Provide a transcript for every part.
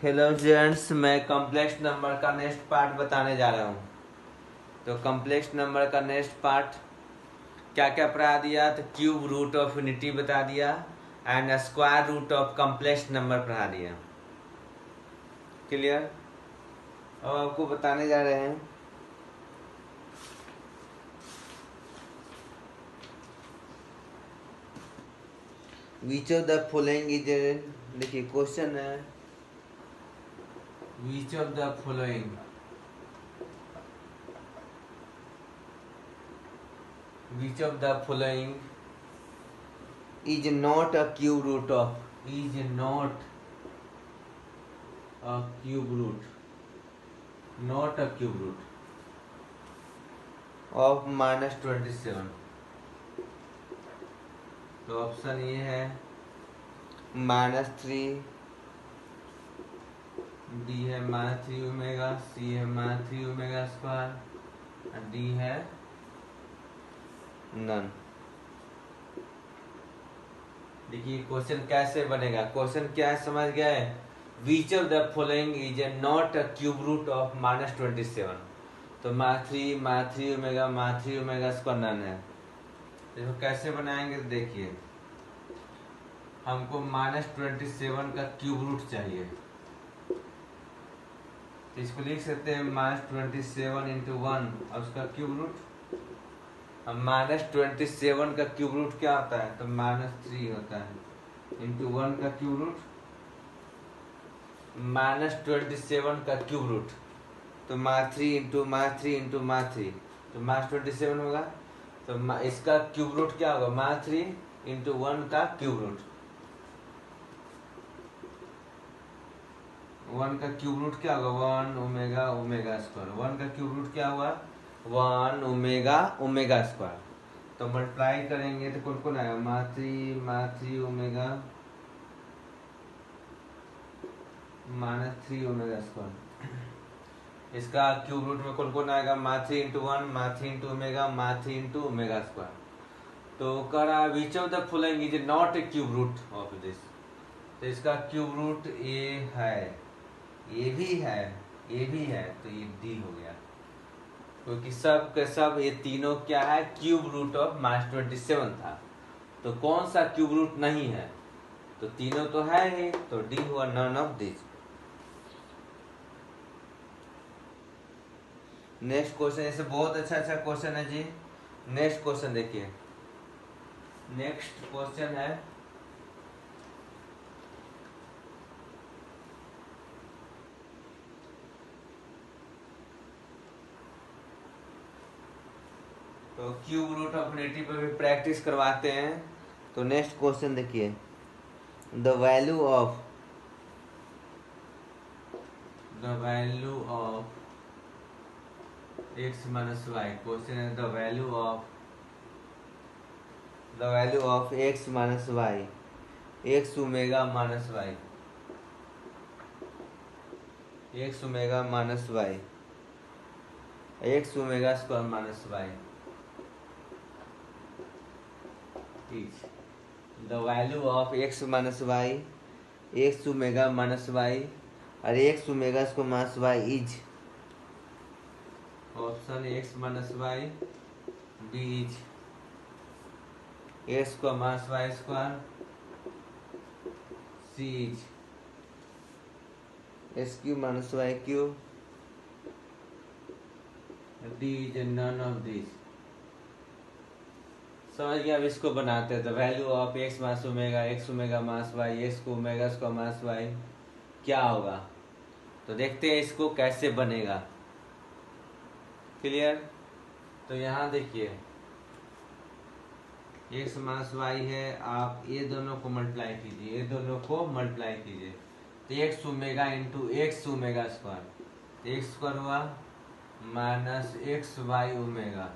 Hello students, मैं complex number का next part बताने जा रहा हूँ। तो कॉम्प्लेक्स नंबर का नेक्स्ट पार्ट क्या क्या पढ़ा दिया? तो क्यूब रूट ऑफ यूनिटी बता दिया and square root of complex number पढ़ा दिया। क्लियर? अब आपको बताने जा रहे हैं which of the following is, देखिए क्वेश्चन है which of the following which of the following is not a cube root of not a cube root of -27। तो ऑप्शन ये है -3, डी है -3 ओमेगा, सी है -3 ओमेगा स्क्वायर, डी है none. देखिए question कैसे बनेगा। क्वेश्चन क्या है समझ गए? Which of the following is not a cube root of -27। तो -3 ओमेगा स्क्वायर नन है। देखो कैसे बनाएंगे। तो देखिए हमको -27 का क्यूब रूट चाहिए, तो इसको लिख सकते हैं -27 इंटू 1 और उसका क्यूब रूट। अब -27 का क्यूब रूट क्या होता है? तो -3 होता है इंटू 1 का क्यूब रूट -27 का क्यूब रूट। तो -3 इंटू -3 इंटू -3 तो -27 होगा। तो इसका क्यूब रूट क्या होगा? -3 इंटू 1 का क्यूब रूट। 1 का क्यूब रूट क्या होगा? 1 ओमेगा ओमेगा स्क्वायर। 1 का क्यूब रूट क्या हुआ? 1 ओमेगा ओमेगा स्क्वायर। तो मल्टीप्लाई करेंगे तो कौन कौन आएगा? -3 ओमेगा -3 ओमेगा स्क्वायर। इसका क्यूब रूट में कौन कौन आएगा? -3 into 1, -3 into omega, -3 into omega square. तो कह रहा है which of the following is not a cube root of this. तो इसका क्यूब रूट ए है, ये भी है, ये भी है, तो ये डी हो गया। क्योंकि सब के सब ये तीनों क्या है? क्यूब रूट ऑफ -27 था। तो कौन सा क्यूब रूट नहीं है? तो तीनों तो है ही, तो डी हुआ none of this. Next question, ऐसे बहुत अच्छा अच्छा क्वेश्चन है जी। नेक्स्ट क्वेश्चन देखिए। नेक्स्ट क्वेश्चन है तो क्यूब रूट ऑफ नेटिव पे भी प्रैक्टिस करवाते हैं। तो नेक्स्ट क्वेश्चन देखिए, the value of x minus y. Question है the value of x minus y, x omega minus y, x omega minus y, x omega square minus y is the value of x minus y, x omega minus y और x omega square minus y is. Option x minus y, B is x square minus y square, C is x cube minus y Q, D is none of this. समझ गया? अब इसको बनाते हैं। तो value of x minus omega, x omega minus y, x को omega square minus y क्या होगा? तो देखते हैं इसको कैसे बनेगा। क्लियर? तो यहाँ देखिए एक्स माइनस वाई है, आप ये दोनों को मल्टीप्लाई कीजिए, ये दोनों को मल्टीप्लाई कीजिए। तो x omega into x omega square, तो एक्स स्क्वायर हुआ minus x y omega,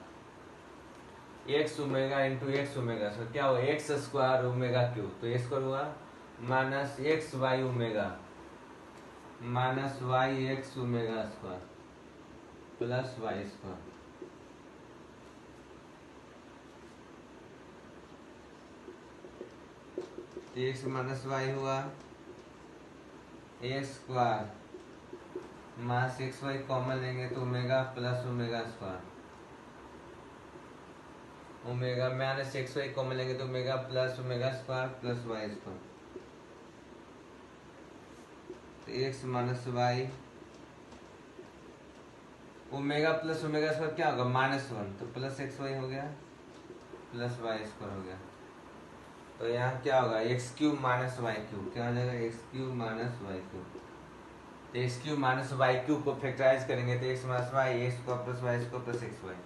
x omega into x omega square क्या हुआ? X square omega cube. तो ये स्क्वायर हुआ minus x y omega minus y x omega square plus y square. X minus y हुआ x square minus x y common लेंगे तो omega plus omega square, omega minus x y common लेंगे तो omega plus omega square plus y square, तो x minus y, omega plus omega square क्या होगा -1, तो plus x Y हो गया प्लस वाई स्क्वायर हो गया। तो यहाँ क्या होगा x cube minus y cube, क्या हो जाएगा x cube minus y cube. तो x cube minus y cube को फैक्टराइज करेंगे तो x minus y x square plus y square plus x y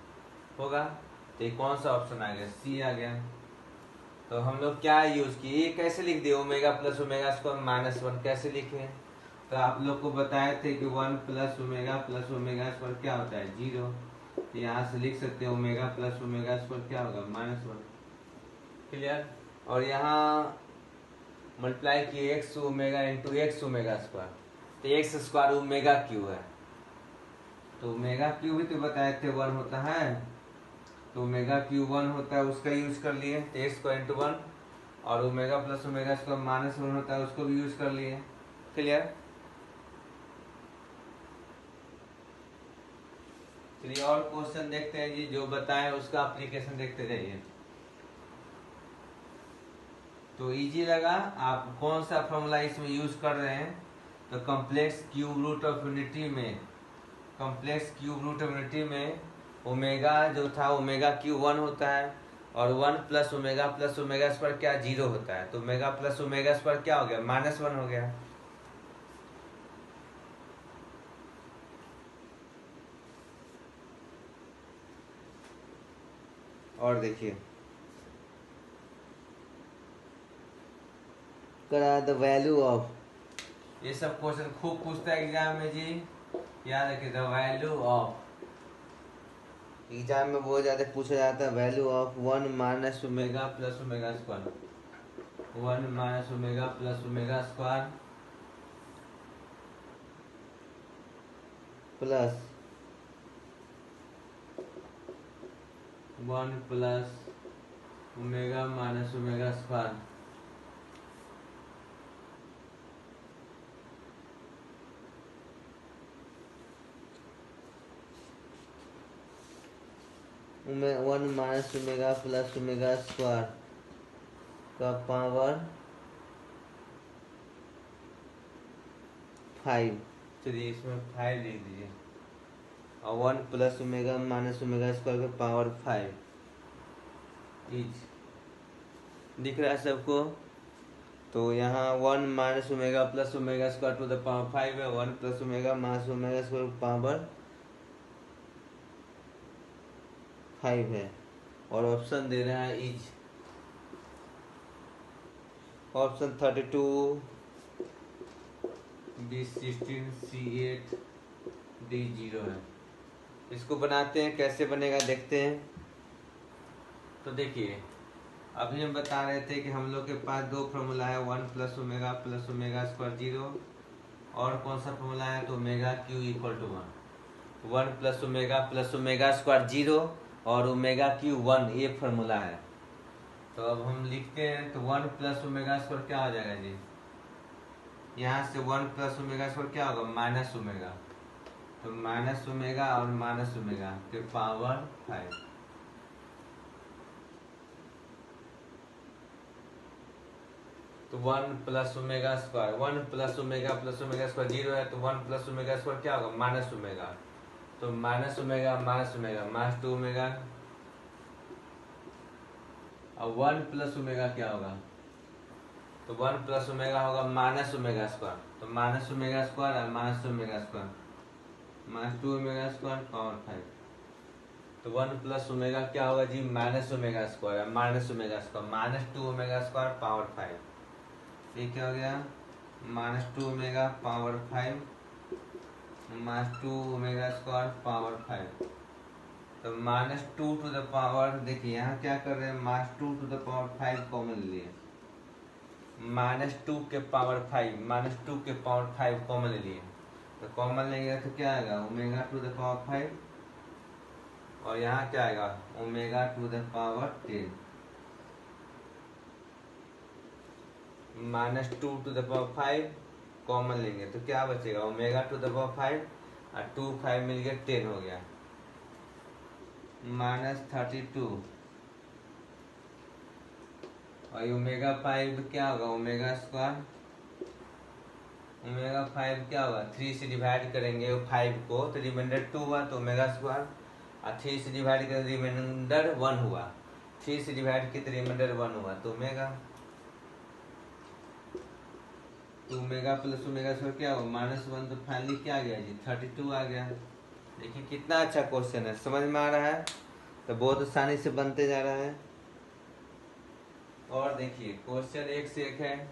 होगा। तो ये कौन सा ऑप्शन आ गया, सी आ गया। तो हम लोग क्या यूज किए, ये कैसे लिख दिए ओमेगा प्लस ओमेगा स्क्वायर -1 कैसे लिखे, तो आप लोग को बताए थे कि 1 प्लस ओमेगा स्क्वायर क्या होता है 0। तो यहाँ से लिख सकते हैं ओमेगा प्लस ओमेगा स्क्वायर क्या होगा -1, क्लियर। और यहाँ मल्टीप्लाई किए x omega into x omega square, तो एक्स स्क्वायर ओमेगा क्यू है, तो ओमेगा क्यू भी तो बताए थे 1 होता है, तो ओमेगा क्यू 1 होता है उसका यूज कर लिए, तो एक्स स्क्वायर इंटू 1, और ओमेगा प्लस ओमेगा स्क्वायर -1 होता है उसको भी यूज कर लिए, क्लियर। चलिए और क्वेश्चन देखते हैं जी, जो बताए उसका एप्लीकेशन देखते जाइए। तो इजी लगा, आप कौन सा फॉर्मूला इसमें यूज कर रहे हैं, तो complex cube root of unity में, complex cube root of unity में ओमेगा जो था ओमेगा क्यू 1 होता है, और 1 प्लस ओमेगा स्क्वायर क्या 0 होता है, तो ओमेगा प्लस ओमेगा स्क्वायर क्या हो गया -1 हो गया। और देखिए करा द वैल्यू ऑफ, ये सब क्वेश्चन खूब पूछता है एग्जाम में जी, याद रखिए द वैल्यू ऑफ, एग्जाम में बहुत ज्यादा पूछा जाता है value of 1 minus omega plus omega square, 1 minus omega plus omega square plus 1 plus omega minus omega square, one minus omega plus omega square का पावर 5, चलिए इसमें 5 लिख दीजिए, और 1 plus omega minus omega square का पावर 5 इज, दिख रहा है सबको। तो यहाँ 1 minus omega plus omega square to the power 5 है, 1 plus omega minus omega square power 5 है, और ऑप्शन दे रहा है is, option 32 B16 C8 D0 है। इसको बनाते हैं, कैसे बनेगा देखते हैं। तो देखिए अभी हम बता रहे थे कि हम लोग के पास दो फॉर्मूला है, 1 प्लस ओमेगा स्क्वायर 0, और कौन सा फॉर्मूला है, तो omega cube equal to 1 plus omega square 0 और ओमेगा क्यू 1, ये फॉर्मूला है। तो अब हम लिखते हैं, तो 1 प्लस ओमेगा स्क्वायर क्या हो जाएगा जी, यहाँ से 1 प्लस ओमेगा स्क्वायर क्या होगा माइनस ओमेगा, तो माइनस ओमेगा और माइनस ओमेगा के पावर 5, तो 1 plus omega square 1 plus omega square 0 है, तो 1 प्लस ओमेगा स्क्वायर क्या होगा माइनस ओमेगा, तो माइनस ओमेगा माइनस 2 ओमेगा, और 1 प्लस ओमेगा क्या होगा, तो 1 प्लस ओमेगा होगा माइनस ओमेगा स्क्वायर, तो माइनस ओमेगा स्क्वायर और minus omega square minus 2 omega square power 5, तो 1 प्लस ओमेगा क्या होगा जी minus omega square minus omega square minus 2 omega square power 5, ये क्या हो गया minus 2 omega power 5 minus 2 omega square power 5, तो माइनस 2 टू द पावर, देखिए यहाँ क्या कर रहे हैं minus 2 to the power 5 common लिए, -2 के पावर 5 कॉमन ले लिए, तो कॉमन लेंगे तो क्या आएगा ओमेगा टू द पावर 5, और यहाँ क्या आएगा omega to the power 10, -2 to the power 5 common लेंगे तो क्या बचेगा, ओमेगा टू द पावर 5 और 2 5 मिल गया 10 हो गया, -32 और ओमेगा 5 क्या होगा, ओमेगा स्क्वायर, ओमेगा 5 क्या होगा, 3 से डिवाइड करेंगे 5 को तो रिमाइंडर 2 हुआ तो ओमेगा स्क्वायर, और 3 से डिवाइड करें रिमाइंडर 1 हुआ, 3 से डिवाइड किया तो रिमाइंडर 1 हुआ तो ओमेगा, तो ओमेगा प्लस ओमेगा स्क्वायर क्या होगा -1, तो फाइनली क्या आ गया जी 32 आ गया। देखिए कितना अच्छा क्वेश्चन है, समझ में आ रहा है, तो बहुत आसानी से बनते जा रहा है। और देखिए क्वेश्चन एक से एक है,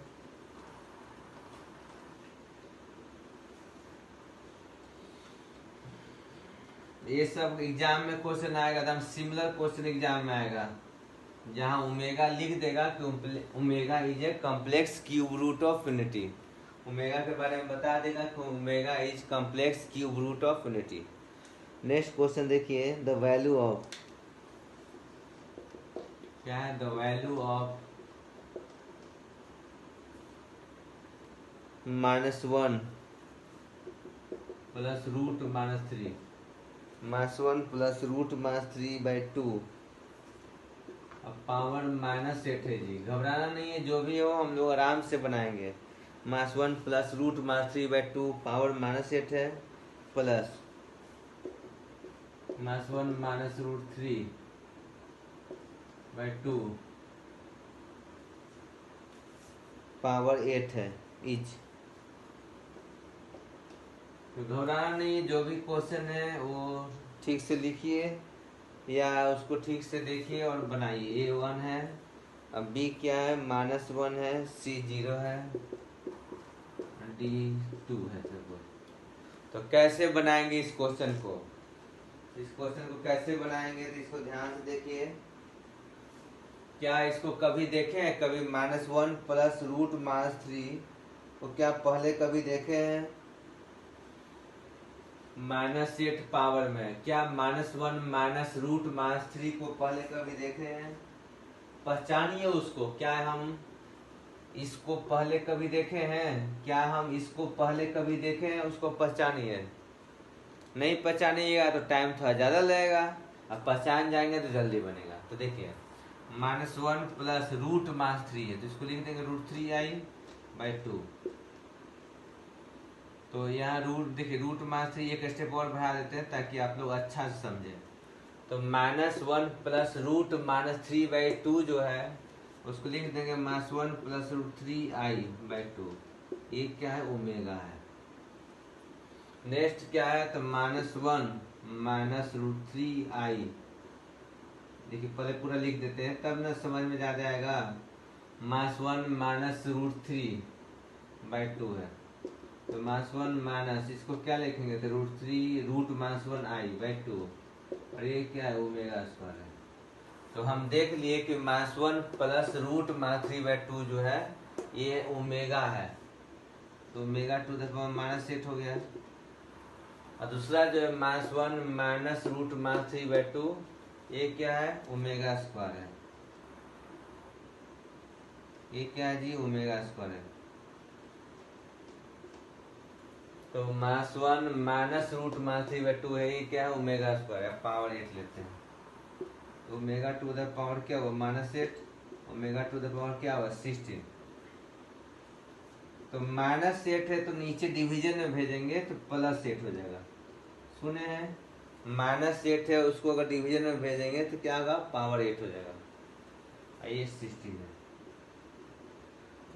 ये सब एग्जाम में क्वेश्चन आएगा, एकदम सिमिलर क्वेश्चन एग्जाम में आएगा, जहां ओमेगा लिख देगा कि omega is a complex cube root of unity, omega के बारे में बता देगा कि omega is complex cube root of unity. Next question देखिए, द वैल्यू ऑफ, क्या है, the value of -1 plus root -3, -1 plus root -3/2 अब पावर -8 है जी, घबराना नहीं है, जो भी हो हम लोग आराम से बनाएंगे। -1 प्लस रूट -3/2 पावर -8 है, प्लस -1 माइनस रूट 3/2 पावर 8 है इच। तो घबराना नहीं, जो भी क्वेश्चन है वो ठीक से लिखिए या उसको ठीक से देखिए और बनाइए। A1 है, अब B क्या है, -1 है, C 0 है, D 2 है सपोज। तो कैसे बनाएंगे इस क्वेश्चन को, इस क्वेश्चन को कैसे बनाएंगे, तो इसको ध्यान से देखिए। क्या इसको कभी देखे हैं, कभी -1 प्लस रूट -3 को क्या पहले कभी देखे हैं -8 पावर में, क्या -1 माइनस रूट -3 को पहले कभी देखे हैं, पहचानिए उसको। क्या हम इसको पहले कभी देखे हैं, क्या हम इसको पहले कभी देखे हैं, उसको पहचानिए। नहीं पहचानिएगा तो टाइम थोड़ा ज़्यादा लगेगा, अब पहचान जाएंगे तो जल्दी बनेगा। तो देखिए -1 प्लस रूट -3 है तो इसको लिख देंगे √3i/2। तो यहाँ रूट देखिए रूट -3 एक स्टेप और बढ़ा देते हैं ताकि आप लोग अच्छा से समझें। तो -1 प्लस रूट -3/2 जो है उसको लिख देंगे -1 प्लस √3i/2। ये क्या है, ओमेगा है। नेक्स्ट क्या है, तो -1 माइनस √3i। देखिए पहले पूरा लिख देते हैं तब ना समझ में ज्यादा आएगा। -1 माइनस √3/2 है, तो -1 माइनस इसको क्या लिखेंगे, तो √3 रूट -1i/2 और ये क्या है, ओमेगा स्क्वायर है। तो हम देख लिए कि -1 प्लस रूट -3/2 जो है ये ओमेगा है, तो ओमेगा टू द पावर -8 हो गया। और दूसरा जो है -1 माइनस रूट -3/2 ये क्या है, ओमेगा स्क्वायर है। ये क्या है जी, ओमेगा स्क्वायर है। तो -1 माइनस रूट -3/2 है, ये क्या है, ओमेगा स्क्वायर है। पावर 8 लेते हैं तो ओमेगा टू द पावर क्या होगा, -8, ओमेगा टू द पावर क्या होगा, 16। तो -8 है तो नीचे डिवीजन में भेजेंगे तो +8 हो जाएगा। सुने हैं, -8 है उसको अगर डिवीजन में भेजेंगे तो क्या होगा, पावर 8 हो जाएगा। ये 16 है।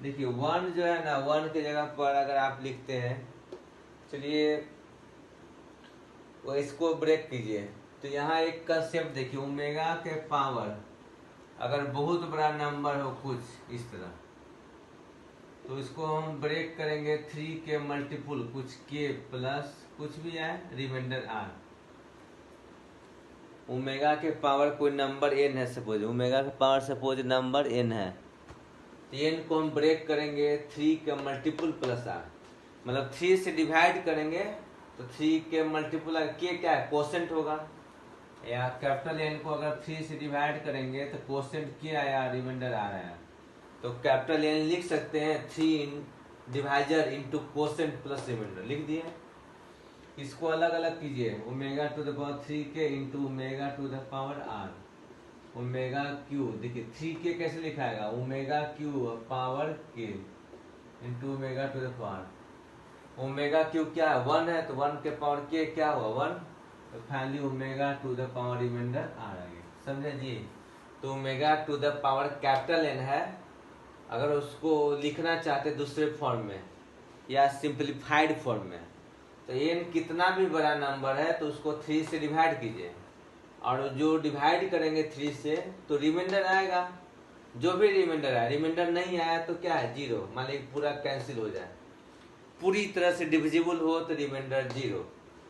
देखिए 1 जो है ना, 1 की जगह पर अगर आप लिखते हैं, चलिए वो इसको ब्रेक कीजिए, तो यहाँ एक कंसेप्ट देखिए, ओमेगा के पावर अगर बहुत बड़ा नंबर हो कुछ इस तरह, तो इसको हम ब्रेक करेंगे 3 के मल्टीपुल कुछ के प्लस कुछ भी आए रिमाइंडर r। ओमेगा के पावर कोई नंबर n है, सपोज ओमेगा के पावर सपोज नंबर n है, तो n को हम ब्रेक करेंगे 3 के मल्टीपुल प्लस r, मतलब 3 से डिवाइड करेंगे तो 3 के मल्टीपुल के क्या है, कोसेंट होगा, या कैपिटल N को अगर 3 से डिवाइड करेंगे तो कोसेंट के आया, रिमाइंडर आ रहा है। तो कैपिटल N लिख सकते हैं 3 divisor into quotient plus remainder लिख दिए। इसको अलग अलग कीजिए, omega to the power 3k into omega to the power r, omega cube, देखिए 3k कैसे लिखाएगा, omega cube power k into omega to the power, omega cube क्या है 1 है, तो 1 के पावर k क्या हुआ 1, तो finally omega to the power remainder r आ गया। समझे जी। तो omega to the power capital N है, अगर उसको लिखना चाहते दूसरे फॉर्म में या सिंप्लीफाइड फॉर्म में, तो n कितना भी बड़ा नंबर है तो उसको 3 से डिवाइड कीजिए, और जो डिवाइड करेंगे 3 से तो रिमाइंडर आएगा, जो भी रिमाइंडर आया, रिमाइंडर नहीं आया तो क्या है 0, मान लीजिए पूरा कैंसिल हो जाए, पूरी तरह से डिविजिबल हो तो रिमाइंडर 0,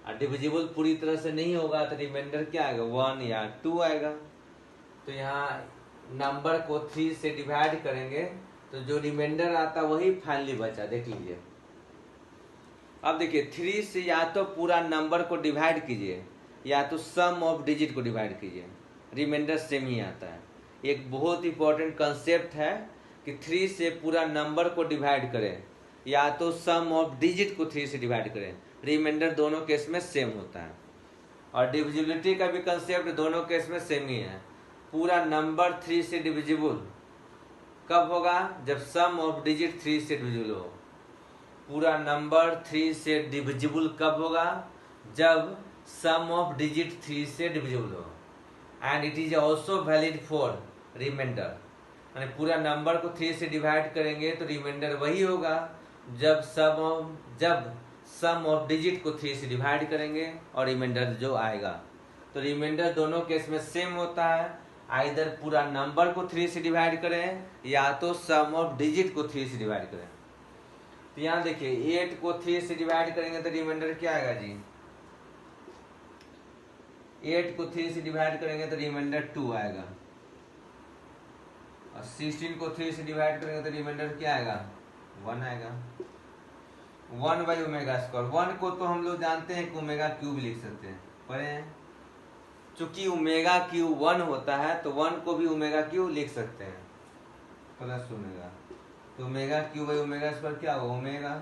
और डिविजिबल पूरी तरह से नहीं होगा तो रिमाइंडर क्या आएगा 1 या 2 आएगा। तो यहाँ नंबर को 3 से डिवाइड करेंगे तो जो रिमाइंडर आता वही फाइनली बचा, देख लीजिए। अब देखिए 3 से या तो पूरा नंबर को डिवाइड कीजिए या तो सम ऑफ डिजिट को डिवाइड कीजिए, रिमाइंडर सेम ही आता है। एक बहुत इंपॉर्टेंट कंसेप्ट है कि 3 से पूरा नंबर को डिवाइड करें या तो सम ऑफ डिजिट को 3 से डिवाइड करें, रिमाइंडर दोनों केस में सेम होता है। और डिविजिबिलिटी का भी कंसेप्ट दोनों केस में सेम ही है। पूरा नंबर 3 से डिविजिबल कब होगा, जब सम ऑफ डिजिट 3 से डिविजिबल हो। पूरा नंबर 3 से डिविजिबल कब होगा, जब सम ऑफ डिजिट 3 से डिविजिबल हो, and it is also valid for remainder. यानी पूरा नंबर को 3 से डिवाइड करेंगे तो रिमाइंडर वही होगा जब सम ऑफ डिजिट को 3 से डिवाइड करेंगे और रिमाइंडर जो आएगा। तो रिमाइंडर दोनों केस में सेम होता है, आइदर पूरा नंबर को 3 से डिवाइड करें या तो सम ऑफ डिजिट को 3 से डिवाइड करें। तो यहाँ देखिए 8 को 3 से डिवाइड करेंगे तो रिमाइंडर क्या आएगा जी, 8 को 3 से डिवाइड करेंगे तो रिमाइंडर 2 आएगा, और 16 को 3 से डिवाइड करेंगे तो रिमाइंडर क्या आएगा 1 आएगा। 1 बाई ओमेगा स्क्वायर, 1 को तो हम लोग जानते हैं कि ओमेगा क्यूब लिख सकते हैं, पढ़े हैं। चूंकि ओमेगा क्यूब 1 होता है तो 1 को भी ओमेगा क्यूब लिख सकते हैं प्लस ओमेगा, तो omega cube by omega square क्या होगा ओमेगा,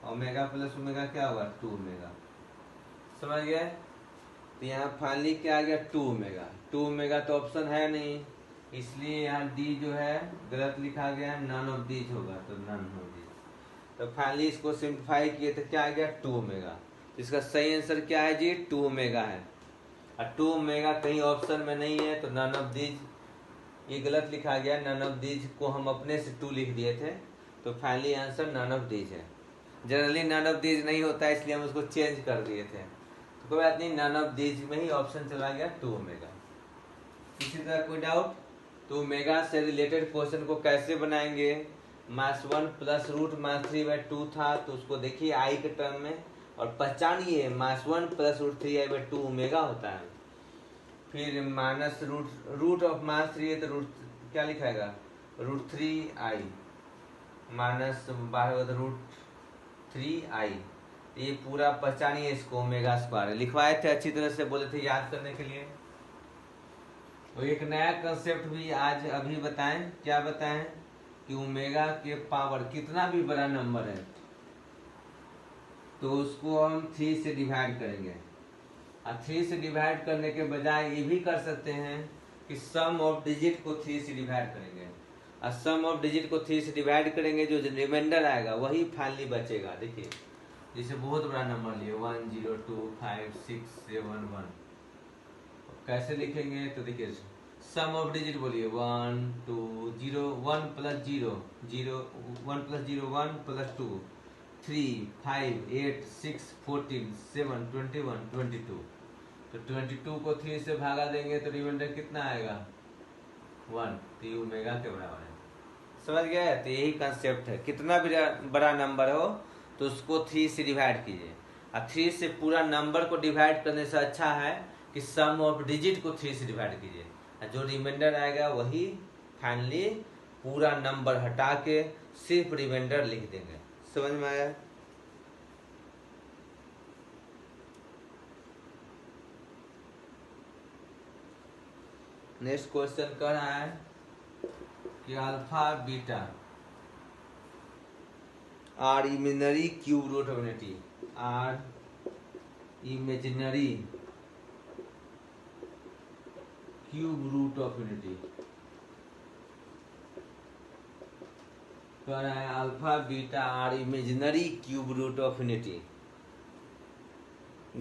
ओमेगा प्लस ओमेगा क्या होगा 2 ओमेगा। समझ गए। तो यहाँ फाइनली क्या आ गया 2 ओमेगा, 2 ओमेगा तो ऑप्शन है नहीं, इसलिए यहाँ डी जो है गलत लिखा गया है, नन ऑफ दीज होगा तो नन ऑफ दीज। तो फाइनली इसको सिंप्लीफाई किए तो क्या आ गया 2 ओमेगा। इसका सही आंसर क्या है जी 2 ओमेगा है, और 2 ओमेगा कहीं ऑप्शन में नहीं है तो नन ऑफ दीज ये गलत लिखा गया, नन ऑफ दीज को हम अपने से 2 लिख दिए थे, तो finally answer none of these है। जनरली नन ऑफ दीज नहीं होता है इसलिए हम उसको चेंज कर दिए थे, तो कोई बात नहीं, नन ऑफ दीज में ही ऑप्शन चला गया 2 ओमेगा। किसी तरह कोई डाउट। तो ओमेगा से रिलेटेड क्वेश्चन को कैसे बनाएंगे, मास 1 प्लस रूट मास 3/2 था तो उसको देखिए आई के टर्म में, और पहचानिए मास 1 प्लस रूट 3i/2 ओमेगा होता है। फिर माइनस रूट ऑफ मास 3 है तो रूट क्या लिखाएगा रूट 3i माइनस बाहर रूट 3i, ये पूरा पहचानिए इसको ओमेगा स्क्वायर लिखवाए थे, अच्छी तरह से बोले थे याद करने के लिए। तो एक नया कंसेप्ट भी आज अभी बताएं, क्या बताएं कि ओमेगा के पावर कितना भी बड़ा नंबर है तो उसको हम 3 से डिवाइड करेंगे, और 3 से डिवाइड करने के बजाय ये भी कर सकते हैं कि सम ऑफ डिजिट को 3 से डिवाइड करेंगे, और सम ऑफ डिजिट को 3 से डिवाइड करेंगे जो रिमाइंडर आएगा वही फाइनली बचेगा। देखिए जैसे बहुत बड़ा नंबर लिए 1 0 2 5 6 7 1, कैसे लिखेंगे तो देखिए सम ऑफ डिजिट बोलिए 1 2 0 1 प्लस 0 0 1 प्लस 0 1 प्लस 2 3 5 8 6 14 7 21 22, तो 22 को 3 से भागा देंगे तो रिमाइंडर कितना आएगा 1, तो ये ओमेगा के बराबर है। समझ गए। तो यही कंसेप्ट है, कितना भी बड़ा नंबर हो तो उसको 3 से डिवाइड कीजिए, और 3 से पूरा नंबर को डिवाइड करने से अच्छा है कि सम ऑफ डिजिट को 3 से डिवाइड कीजिए, और जो रिमाइंडर आएगा वही फाइनली पूरा नंबर हटा के सिर्फ रिमाइंडर लिख देंगे। समझ में आया। नेक्स्ट क्वेश्चन कह रहा है कि alpha beta are imaginary cube root of unity, are imaginary cube root of unity कह रहा है alpha beta are imaginary cube root of unity,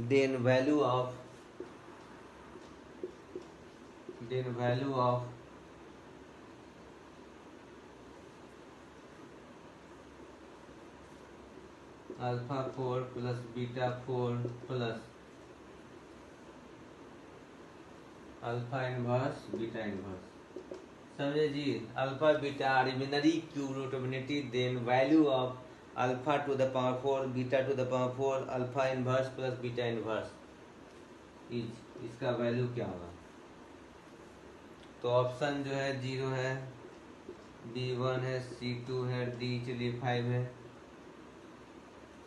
then value of alpha 4 plus beta 4 plus alpha inverse beta inverse, समझे जी। Alpha beta are imaginary cube root of unity, then value of alpha to the power 4 beta to the power 4 alpha inverse plus beta inverse is, इसका value क्या होगा। तो option जो है 0 है, B1 है, C2 है, D चलिए 5 है।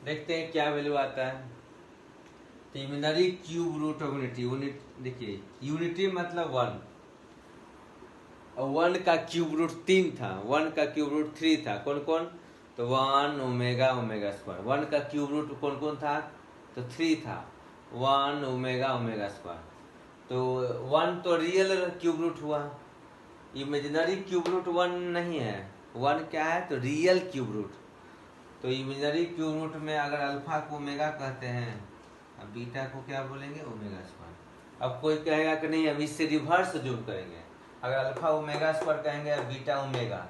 देखते हैं क्या वैल्यू आता है। तो imaginary cube root of unity, unit देखिए यूनिटी मतलब 1, और 1 का क्यूब रूट 3 था, 1 का क्यूब रूट 3 था, कौन कौन, तो 1 ओमेगा ओमेगा स्क्वायर। 1 का क्यूब रूट कौन कौन था, तो 3 था, 1 ओमेगा ओमेगा स्क्वायर। तो 1 तो रियल क्यूब रूट हुआ, इमेजिनरी क्यूब रूट 1 नहीं है, 1 क्या है, तो रियल क्यूब रूट। तो इमेजिनरी क्यूब रूट में अगर अल्फा को ओमेगा कहते हैं, अब बीटा को क्या बोलेंगे, ओमेगा स्क्वायर। अब कोई कहेगा कि नहीं हम इससे रिवर्स जूम करेंगे, अगर अल्फा ओमेगा स्क्वायर कहेंगे और बीटा ओमेगा,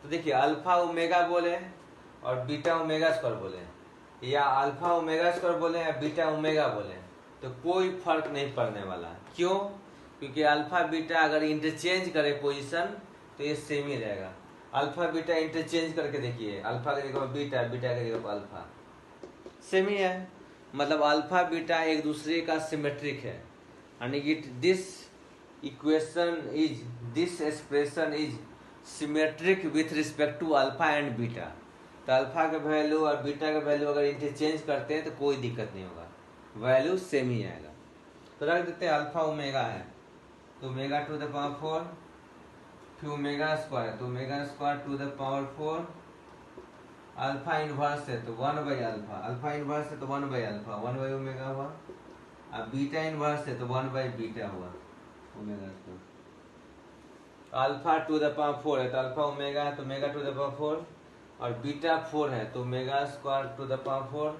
तो देखिए अल्फा ओमेगा बोले और बीटा ओमेगा स्क्वायर बोले, या अल्फा ओमेगा स्क्वायर बोले या बीटा ओमेगा बोले, तो कोई फर्क नहीं पड़ने वाला। क्यों, क्योंकि अल्फा बीटा अगर इंटरचेंज करे पोजीशन तो ये सेम ही रहेगा। अल्फा बीटा इंटरचेंज करके देखिए, अल्फा की जगह बीटा, बीटा की जगह अल्फा, सेम ही है। मतलब अल्फा बीटा एक दूसरे का सिमेट्रिक है, यानी कि this expression is symmetric with respect to alpha and beta. तो अल्फा का वैल्यू और बीटा का वैल्यू अगर इंटरचेंज करते हैं तो कोई दिक्कत नहीं होगा, वैल्यू सेम ही आएगा। तो रख देते हैं अल्फा ओमेगा है, तो ओमेगा टू द पावर 4, फिर ओमेगा स्क्वायर, तो omega square to the power 4, alpha inverse है तो 1 बाई अल्फा, अल्फा इनवर्स है तो 1 बाई अल्फा, 1 बाई ओमेगा हुआ। अब बीटा इनवर्स है तो 1 बाई बीटा हुआ, omega square. Alpha to the power 4 है तो अल्फा ओमेगा है तो ओमेगा टू द पावर 4, और बीटा 4 है तो omega square to the power 4,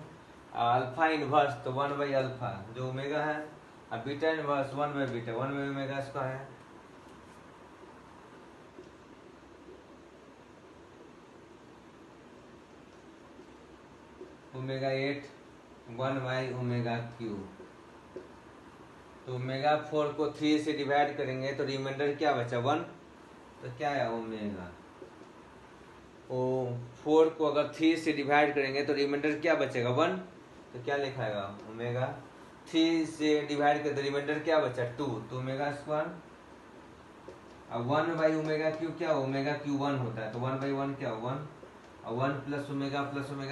alpha inverse तो 1 बाई अल्फा जो ओमेगा है, और beta inverse 1 by beta, 1 by omega square है। ओमेगा 8 1 बाई ओमेगा क्यूब, तो ओमेगा 4 को 3 से डिवाइड करेंगे तो रिमाइंडर क्या बचा, 1, तो क्या है ओमेगा, ओ 4 को अगर 3 से डिवाइड करेंगे तो रिमाइंडर क्या बचेगा, 1, तो क्या लिखाएगा ओमेगा, 3 से डिवाइड कर तो रिमाइंडर क्या बचा 2, तो ओमेगा स्क्वायर। अब 1 बाई ओमेगा क्यूब क्या, ओमेगा क्यूब 1 होता है, तो 1 बाई 1 क्या 1, और 1 प्लस ओमेगा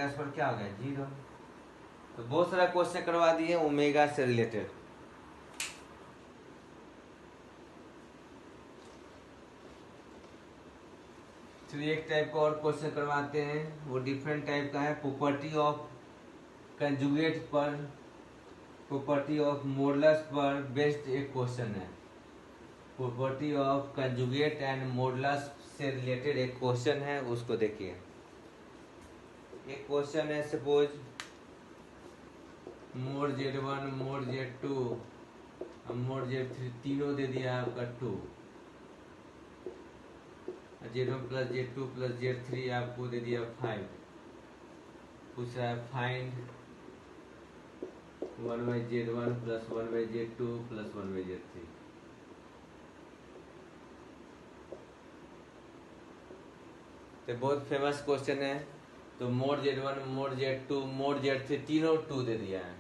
स्क्वायर क्या हो गया 0। तो बहुत सारा क्वेश्चन करवा दिए ओमेगा से रिलेटेड। चलिए एक टाइप का और क्वेश्चन करवाते हैं, वो डिफरेंट टाइप का है। प्रॉपर्टी ऑफ कंजुगेट पर, प्रॉपर्टी ऑफ मॉडुलस पर बेस्ड एक क्वेश्चन है। Property of conjugate and modulus से रिलेटेड एक क्वेश्चन है, उसको देखिए। एक क्वेश्चन है suppose mode Z1 mode Z2 mode Z3 तीनों दे दिया आपका 2, Z1 plus Z2 plus Z3 आपको दे दिया 5। पूछ रहा है find 1 by Z1 plus 1 by Z2 plus 1 by Z3। तो बहुत फेमस क्वेश्चन है। तो mode Z1 mode Z2 mode Z3 तीनों 2 दे दिया है,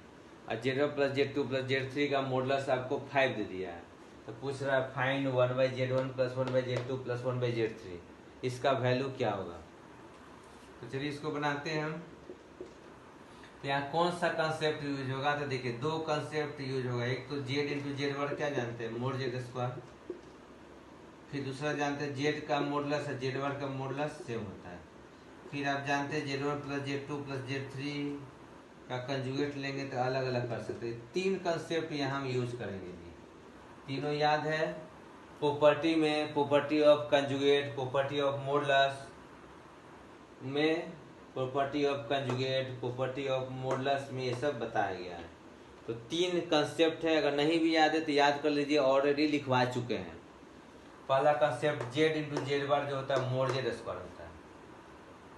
और Z1 plus Z2 plus Z3 का मॉडुलस आपको 5 दे दिया है। तो पूछ रहा है find 1 by Z1 plus 1 by Z2 plus 1 by Z3, इसका वैल्यू क्या होगा। तो चलिए इसको बनाते हैं हम। तो यहाँ कौन सा कंसेप्ट यूज होगा, तो देखिए दो कंसेप्ट यूज होगा। एक तो Z इंटू Z1 क्या जानते हैं, मोड Z स्क्वायर, फिर दूसरा जानते हैं Z का मॉडुलस है Z1 का मॉडुलस सेम होता है। फिर आप जानते हैं Z1 plus Z2 plus Z3 का कंजुगेट लेंगे तो अलग अलग कर सकते हैं। 3 कंसेप्ट यहाँ हम यूज करेंगे जी, तीनों याद है। प्रॉपर्टी में property of conjugate, property of modulus में, property of conjugate, property of modulus में ये सब बताया गया है। तो 3 कंसेप्ट है, अगर नहीं भी याद है तो याद कर लीजिए, ऑलरेडी लिखवा चुके हैं। पहला कंसेप्ट Z इंटू जेड बार जो होता है मोड जेड स्क्वायर होता है।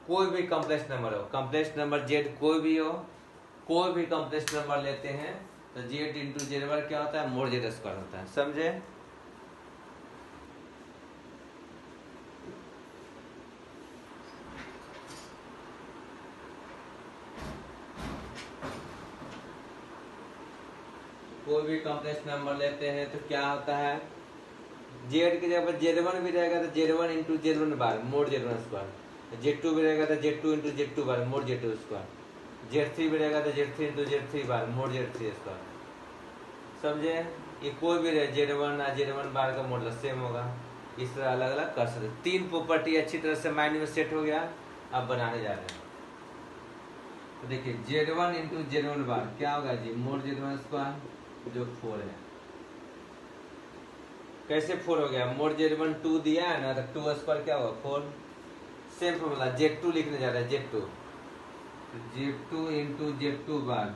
कोई भी कॉम्प्लेक्स नंबर हो, कॉम्प्लेक्स नंबर Z कोई भी हो, कोई भी कॉम्प्लेक्स नंबर लेते हैं तो Z इंटू जेड बार क्या होता है, मोड जेड स्क्वायर होता है। समझे? कोई भी कॉम्प्लेक्स नंबर लेते हैं तो क्या होता है, जेड की जगह पर Z1 भी रहेगा तो Z1 into Z1 bar mod Z1 square, Z2 भी रहेगा तो Z2 into Z2 bar mod Z2 square, Z3 भी रहेगा तो Z3 into Z3 bar mod Z3 square. समझे? ये कोई भी रहे Z1 या Z1 बार का मॉडुलस सेम होगा। इस तरह अलग अलग कर सकते। 3 प्रॉपर्टी अच्छी तरह से माइंड में सेट हो गया। अब बनाने जा रहे हैं। तो देखिए Z1 इंटू Z1 बार क्या होगा जी, मोड Z1 स्क्वायर जो 4 है। कैसे 4 हो गया, मोड Z1 2 दिया है ना, तो 2 स्क्वायर क्या होगा 4। सेम फॉर्मूला Z2 लिखने जा रहा है, Z2 तो Z2 इंटू Z2 बार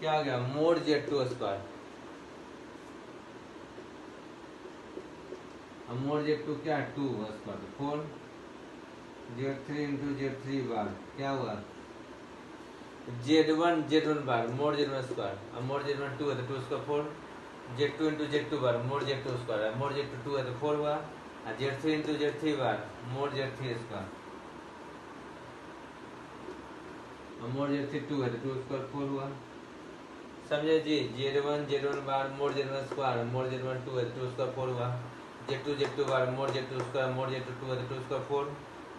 क्या हो गया, mode Z2 square. Mode Z2 क्या है 2 स्क्वायर 4। Z3 इंटू Z3 बार क्या हुआ, Z1 bar mod Z1 square. अब मोड Z1 2 है तो 2 square 4। Z2 into Z2 bar mod Z2 square है, मोड Z2 2 है तो 4 हुआ। Z3 into Z3 bar mod Z3 square, mod Z3 2 है तो 2 स्क्वायर 4 हुआ। समझे जी? Z1 bar mod Z1 square, mod Z1 2 है तो 2 स्क्वायर 4 हुआ। Z2 bar mod Z2 square, mode Z2 2 है तो 2 square 4।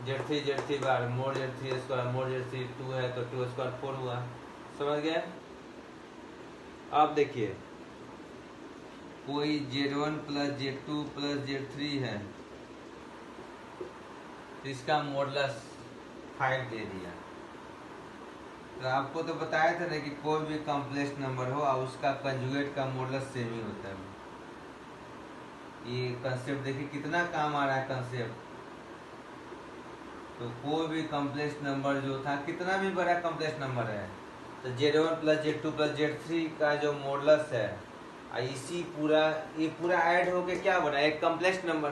Z3 bar mod Z3 square, mod Z3 2 है तो 2 स्क्वायर 4 हुआ। समझ गए? अब देखिए कोई Z1 plus Z2 plus Z3 है तो इसका मॉडुलस 5 दे दिया। तो आपको तो बताया था ना कि कोई भी कॉम्प्लेक्स नंबर हो और उसका कंजुगेट का मॉडुलस सेम ही होता है। ये कंसेप्ट देखिए कितना काम आ रहा है कंसेप्ट। तो कोई भी कॉम्प्लेक्स नंबर जो था, कितना भी बड़ा कॉम्प्लेक्स नंबर है, तो Z1 plus Z2 plus Z3 का जो मॉडुलस है, इसी ये पूरा ऐड होके क्या बना, एक कॉम्प्लेक्स नंबर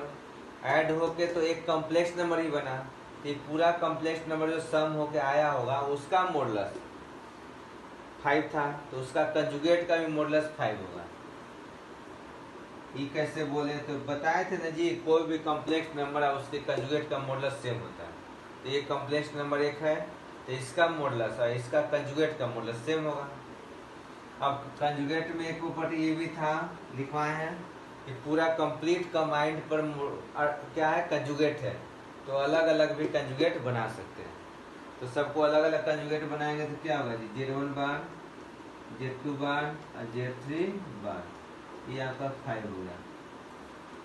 ऐड होके तो एक कॉम्प्लेक्स नंबर ही बना। तो ये पूरा कॉम्प्लेक्स नंबर जो सम होके आया होगा उसका मॉडुलस 5 था, तो उसका कंजुगेट का भी मॉडुलस 5 होगा। ये कैसे बोले, तो बताए थे ना जी, कोई भी कॉम्प्लेक्स नंबर है उसके कंजुगेट का मॉडुलस सेम होता है। तो ये कॉम्प्लेक्स नंबर एक है तो इसका मॉडुलस और इसका कंजुगेट का मॉडुलस सेम होगा। अब कंजुगेट में एक प्रॉपर्टी ये भी था, लिखवाए हैं कि पूरा कंप्लीट कंबाइंड पर क्या है, कंजुगेट है, तो अलग अलग भी कंजुगेट बना सकते हैं। तो सबको अलग अलग कंजुगेट बनाएंगे तो क्या होगा जी, Z1 बार Z2 बार और Z3 बार, ये आपका 5 हो गया।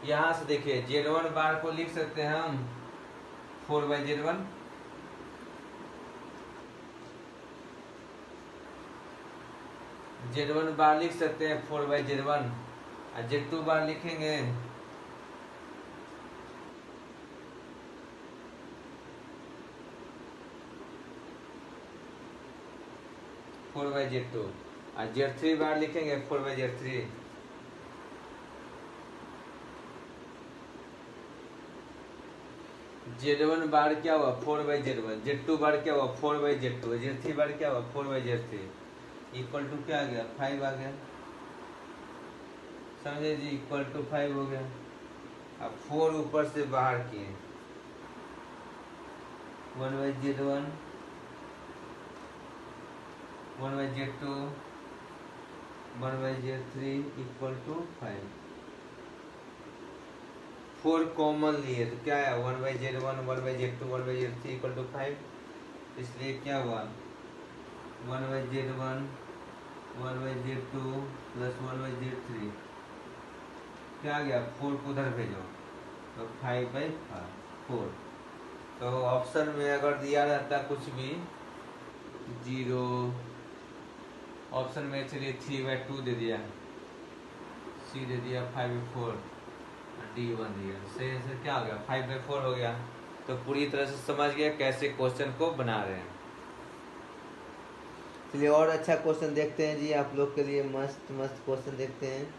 यहाँ से देखिए Z1 बार को लिख सकते हैं हम 4/Z1, Z1 बार लिख सकते हैं 4/Z1 और Z2 बार लिखेंगे 4/Z2 और Z3 बार लिखेंगे 4/Z3। Z1 बार क्या हुआ 4/Z1, Z2 बार क्या हुआ 4/Z2, Z3 बार क्या हुआ 4/Z3, इक्वल टू क्या आ गया 5 आ गया। समझे जी? इक्वल टू 5 हो गया। अब 4 ऊपर से बाहर किए, 1/Z1 1/Z2 1/Z3 equal to 5। 4 common लिए तो क्या है 1/Z1 1/Z2 1/Z3 equal to 5। इसलिए क्या हुआ 1/Z1 1/Z2 प्लस 1/Z3 क्या आ गया, 4 को उधर भेजो तो 5/4। तो ऑप्शन में अगर दिया रहता कुछ भी 0, ऑप्शन में चलिए 3/2 दे दिया, सी दे दिया 5/4, D1 दिया, से क्या हो गया 5/4 हो गया। तो पूरी तरह से समझ गया कैसे क्वेश्चन को बना रहे हैं। चलिए और अच्छा क्वेश्चन देखते हैं जी, आप लोग के लिए मस्त मस्त क्वेश्चन देखते हैं।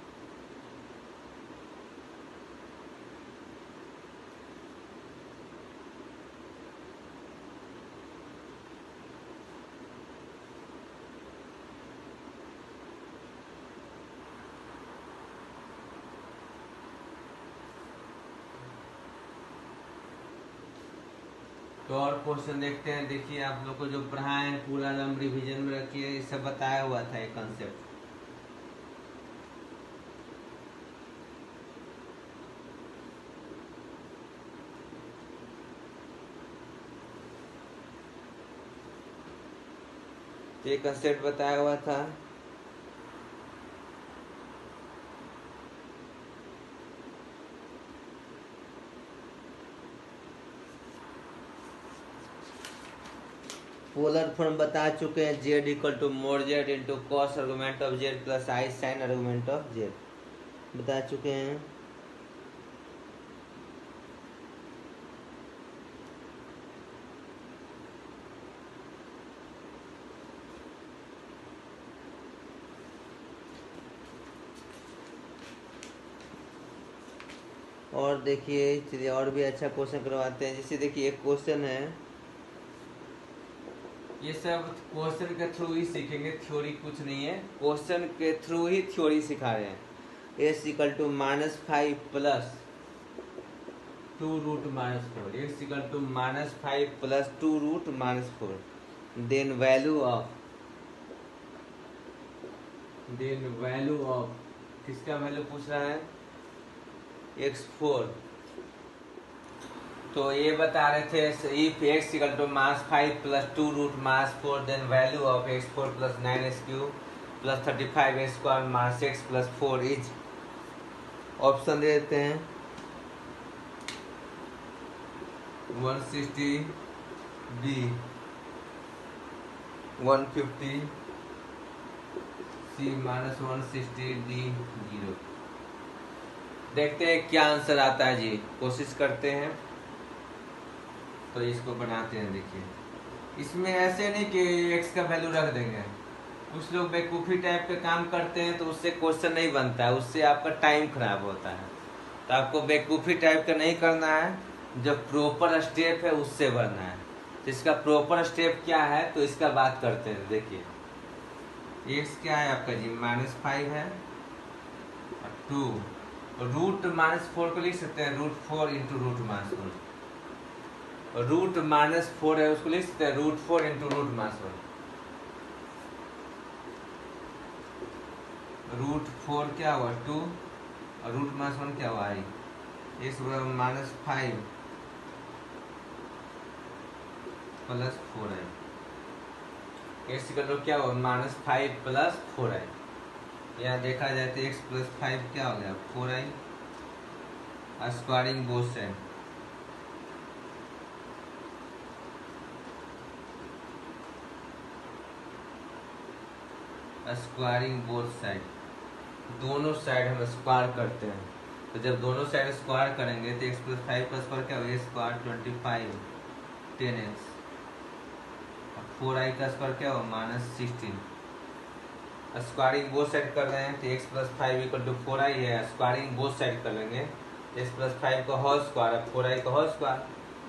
तो और क्वेश्चन देखते हैं। देखिए आप लोग को जो पढ़ाए हैं पूरा एकदम रिवीजन में रखिए, ये सब बताया हुआ था ये कंसेप्ट। ये कंसेप्ट बताया हुआ था। पोलर फॉर्म बता चुके हैं, Z equal to mod Z into cos argument of Z plus i sine argument of Z बता चुके हैं। और देखिए चलिए और भी अच्छा क्वेश्चन करवाते हैं। जैसे देखिए एक क्वेश्चन है, ये सब क्वेश्चन के थ्रू ही सीखेंगे, थ्योरी कुछ नहीं है, क्वेश्चन के थ्रू ही थ्योरी सिखा रहे हैं। X equal to -5 plus 2 root -4, x equal to -5 plus 2 root -4, then value of किसका वैल्यू पूछ रहा है, x4। तो ये बता रहे थे if x equal to -5 plus 2 root -4 then value of x4 plus 9x³ plus 35x² -x plus 4 is, option दे देते हैं 160, B 150, C -160, D 0। देखते हैं क्या आंसर आता है जी, कोशिश करते हैं। तो इसको बनाते हैं। देखिए इसमें ऐसे नहीं कि x का वैल्यू रख देंगे, कुछ लोग बेवकूफ़ी टाइप के काम करते हैं तो उससे क्वेश्चन नहीं बनता है, उससे आपका टाइम खराब होता है। तो आपको बेवकूफ़ी टाइप का नहीं करना है, जो प्रॉपर स्टेप है उससे बनना है। तो इसका प्रॉपर स्टेप क्या है तो इसका बात करते हैं। देखिए x क्या है आपका जी, -5 है और 2 रूट -4 को लिख सकते हैं √4 इंटू √4, रूट -4 है उसको लिख सकते हैं √4 इंटू √4। √4 क्या हुआ 2 और √1 क्या हुआ i, इस -5 प्लस 4i, x इक्वल क्या हुआ -5 प्लस 4i। यहाँ देखा जाए तो x प्लस 5 क्या हो गया 4i, squaring both side, squaring both side, दोनों साइड हम स्क्वायर करते हैं। तो जब दोनों साइड स्क्वायर करेंगे तो x प्लस 5 का स्क्वायर क्या होगा, स्क्वायर 25 10x, और 4i का स्क्वायर क्या होगा -16। स्क्वायरिंग बोथ साइड कर रहे हैं तो x plus 5 equal to 4i है, स्क्वायरिंग बोथ साइड कर लेंगे x प्लस 5 का होल स्क्वायर और 4i का होल स्क्वायर,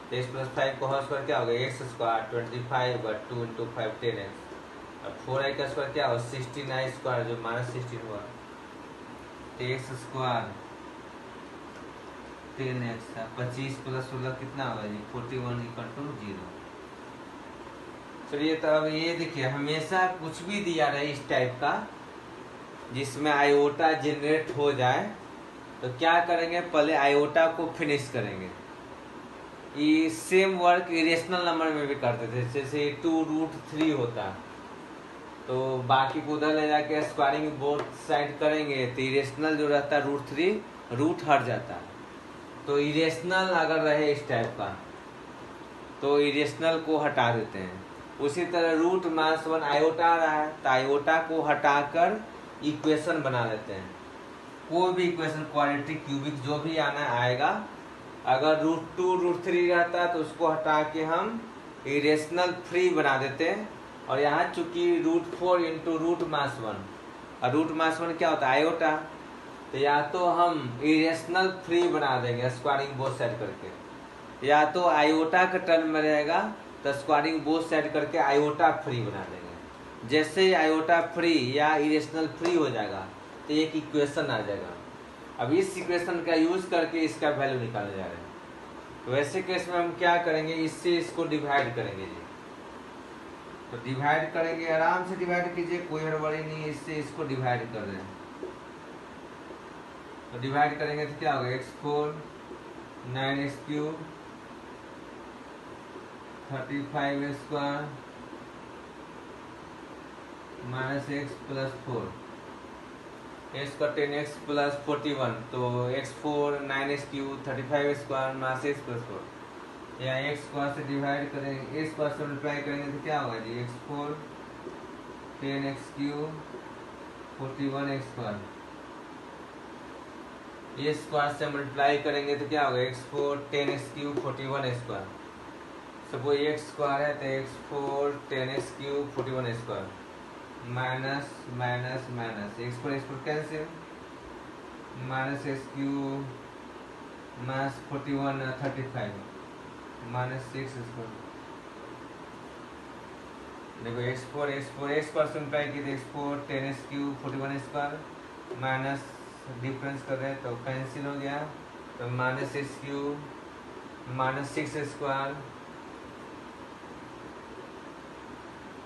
तो x प्लस 5 का होल स्क्वायर क्या होगा x स्क्वायर 25/2 इंटू 5 10x, और 4i का स्क्वायर क्या होगा 16i स्क्वायर जो -16 हुआ, तो x स्क्वायर 10x, 25 प्लस 16 कितना होगा जी 41 इक्वल टू 0। चलिए तो अब ये देखिए हमेशा कुछ भी दिया रहे इस टाइप का जिसमें आयोटा जनरेट हो जाए तो क्या करेंगे, पहले आयोटा को फिनिश करेंगे। ये सेम वर्क इरेशनल नंबर में भी करते थे, जैसे 2√3 होता तो बाकी को उधर ले जाके स्क्वायरिंग बोथ साइड करेंगे तो इरेशनल जो रहता है √3 रूट हट जाता है। तो इरेशनल अगर रहे इस टाइप का तो इरेशनल को हटा देते हैं। उसी तरह रूट मास 1 आयोटा आ रहा है, तो आयोटा को हटाकर इक्वेशन बना लेते हैं। कोई भी इक्वेशन क्वाड्रेटिक क्यूबिक जो भी आना आएगा, अगर √2 √3 रहता है तो उसको हटा के हम इरेशनल फ्री बना देते हैं। और यहाँ चूंकि √4 इंटू रूट मास 1, और रूट मास 1 क्या होता है आयोटा, तो या तो हम इरेशनल फ्री बना देंगे स्क्वायरिंग बोथ साइड करके, या तो आयोटा का टर्म में रहेगा तो स्क्वायरिंग बोथ साइड करके आयोटा फ्री बना देंगे। जैसे ही आयोटा फ्री या इरेशनल फ्री हो जाएगा तो एक इक्वेशन आ जाएगा। अब इस इक्वेशन का यूज करके इसका वैल्यू निकाले जा रहे हैं। तो वैसे केस में हम क्या करेंगे, इससे इसको डिवाइड करेंगे जी। तो डिवाइड करेंगे, आराम से डिवाइड कीजिए, कोई हड़बड़ी नहीं है। इससे इसको डिवाइड कर रहे हैं, तो डिवाइड करेंगे तो क्या होगा, x4 9x3 35 square minus x plus 4 x का 10x प्लस 41, तो x4 9x3 35 square minus x plus 4। या x स्क्वायर से डिवाइड करेंगे, a स्क्वायर से मल्टीप्लाई करेंगे तो क्या होगा जी, x4 10x3 41x square. a square से मल्टीप्लाई करेंगे तो क्या होगा, x4 10x3 41 square. Suppose x square है तो x4 10x3 41 square minus minus minus x पर cancel, minus x3 minus 41 35 minus 6 square. देखो x पर सिंप्लाई की तो x4 10x3 41 square minus difference कर रहे हैं तो कैंसिल हो गया, तो minus x3 minus 6 square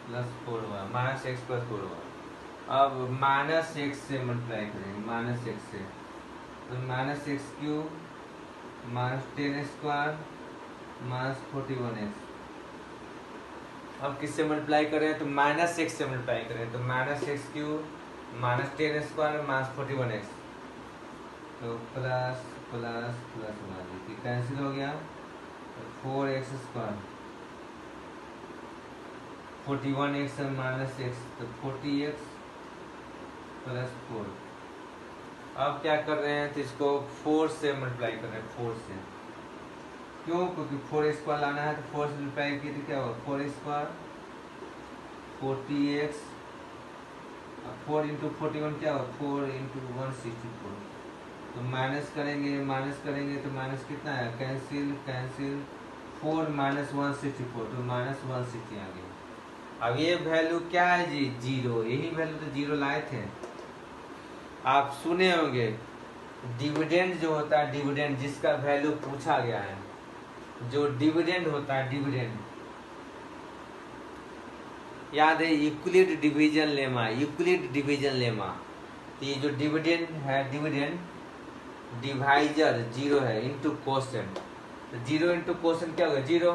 plus 4 हुआ, माइनस x प्लस 4 हुआ। अब माइनस x से मल्टीप्लाई करेंगे, माइनस x से, तो minus x3 minus 10 square minus 41x। अब किससे मल्टीप्लाई करें, तो माइनस x से मल्टीप्लाई करें, तो minus x3 minus 10 square minus 41x, तो प्लस प्लस प्लस हुआ, कैंसिल हो गया, तो 4x square 41x minus x, तो 40x प्लस 4। अब क्या कर रहे हैं, तो इसको 4 से मल्टीप्लाई कर रहे हैं, 4 से। क्यों, क्योंकि 4 स्क्वायर लाना है, तो 4 से मल्टीप्लाई किए तो क्या होगा, 4 स्क्वायर 40x, 4 इंटू 41 क्या होगा, 4 इंटू 164। तो माइनस करेंगे तो माइनस कितना है, कैंसिल कैंसिल, 4 माइनस 164, तो माइनस 160 आ गया। अब ये वैल्यू क्या है जी, 0। यही वैल्यू तो 0 लाए थे। आप सुने होंगे डिविडेंड जो होता है, डिविडेंड जिसका वैल्यू पूछा गया है, जो डिविडेंड होता है, डिविडेंड याद है, Euclid division lemma, Euclid division lemma. तो ये जो डिविडेंड है, डिविडेंड डिवाइजर 0 है इंटू कोसेंट, तो 0 इंटू कोसेंट क्या होगा, 0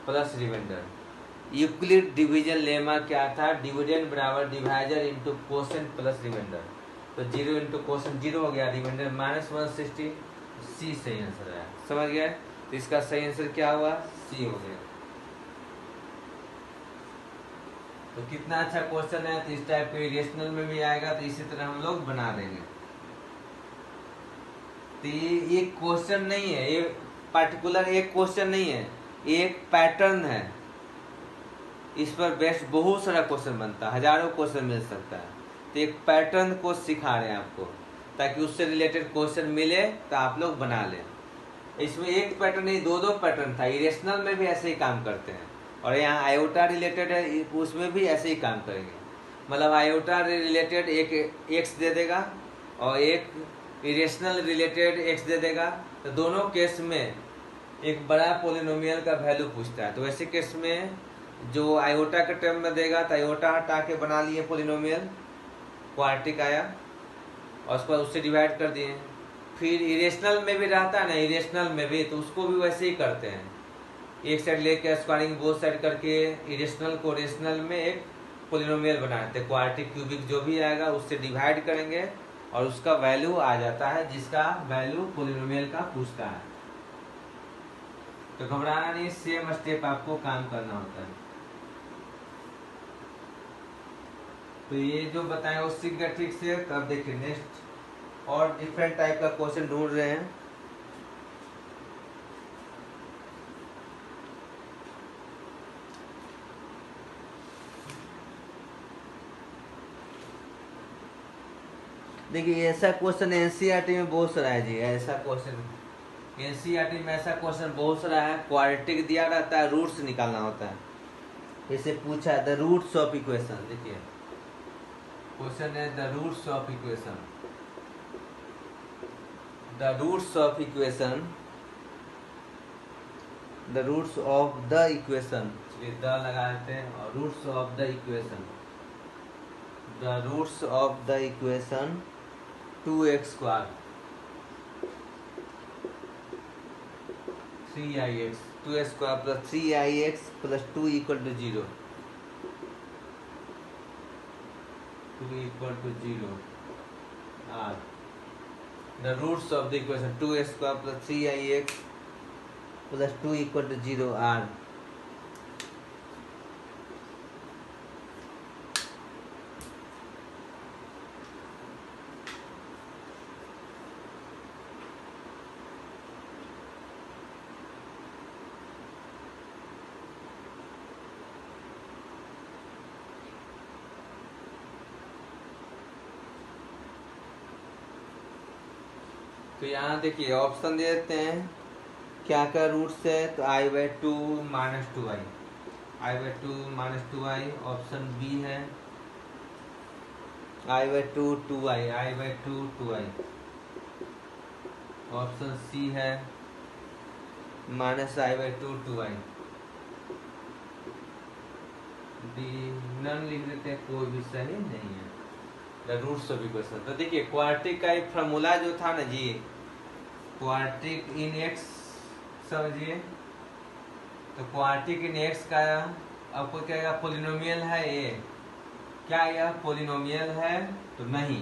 plus remainder. Euclid division lemma क्या था, डिविडेंड बराबर divisor into quotient plus remainder. तो 0 इंटू कोसेंट 0 हो गया, रिमाइंडर माइनस 160, सी सही आंसर आया। समझ गया, तो इसका सही आंसर क्या हुआ, सी हो गया। तो कितना अच्छा क्वेश्चन है। तो इस टाइप के इरेशनल में भी आएगा, तो इसी तरह हम लोग बना देंगे। तो ये क्वेश्चन नहीं है, ये पार्टिकुलर एक क्वेश्चन नहीं है, एक पैटर्न है। इस पर बेस्ट बहुत सारा क्वेश्चन बनता है, हजारों क्वेश्चन मिल सकता है। तो एक पैटर्न को सिखा रहे हैं आपको, ताकि उससे रिलेटेड क्वेश्चन मिले तो आप लोग बना लें। इसमें एक पैटर्न नहीं, दो पैटर्न था। इरेशनल में भी ऐसे ही काम करते हैं, और यहाँ आयोटा रिलेटेड है, उसमें भी ऐसे ही काम करेंगे। मतलब आयोटा रिलेटेड एक एक्स दे देगा और एक इरेशनल रिलेटेड एक्स दे देगा। तो दोनों केस में एक बड़ा पोलिनोमियल का वैल्यू पूछता है। तो ऐसे केस में जो आयोटा के टर्म में देगा, तो आयोटा हटा के बना लिए पोलिनोमियल, क्वाड्रेटिक आया, और उसके बाद उससे डिवाइड कर दिए। फिर इरेशनल में भी रहता है ना, इरेशनल में भी, तो उसको भी वैसे ही करते हैं। एक साइड लेके स्क्वायरिंग बोथ साइड करके इरेशनल को रेशनल में एक पोलिनोमियल बनाते हैं। क्वाड्रेटिक क्यूबिक जो भी आएगा उससे डिवाइड करेंगे और उसका वैल्यू आ जाता है, जिसका वैल्यू पोलिनोमियल का पूछता है। तो घबराना नहीं, सेम स्टेप आपको काम करना होता है। तो ये जो बताएं वो सीख गया ठीक से। तो अब देखिए नेक्स्ट और डिफरेंट टाइप का क्वेश्चन ढूंढ रहे हैं। देखिए ऐसा क्वेश्चन एनसीईआरटी में बहुत सारा है जी। ऐसा क्वेश्चन एनसीईआरटी में ऐसा क्वेश्चन बहुत सारा है। क्वाड्रेटिक दिया रहता है, रूट्स निकालना होता है। जैसे पूछा है द रूट्स ऑफ इक्वेशन। देखिए क्वेश्चन है the roots of equation, the roots of equation, the roots of the equation. चलिए द लगा देते हैं और roots of the equation, the roots of the equation 2x square 3ix, 2x square plus 3ix plus 2 equal to 0, 2 equal to 0 are. The roots of the equation 2x square plus 3ix plus 2 equal to 0 are. तो यहाँ देखिए option दे देते हैं क्या क्या roots है। तो i/2 minus 2i, i/2 minus 2i option B है। i/2 2i, i/2 2i option C है। Minus i/2 2i D none लिख देते हैं, कोई भी सही नहीं है। The roots of equation. तो देखिए क्वाड्रेटिक का एक फार्मूला जो था ना जी, क्वाड्रेटिक इन एक्स समझिए। तो क्वाड्रेटिक इन एक्स का आपको क्या कहेगा, पोलिनोमियल है ये। क्या यह पोलिनोमियल है? तो नहीं।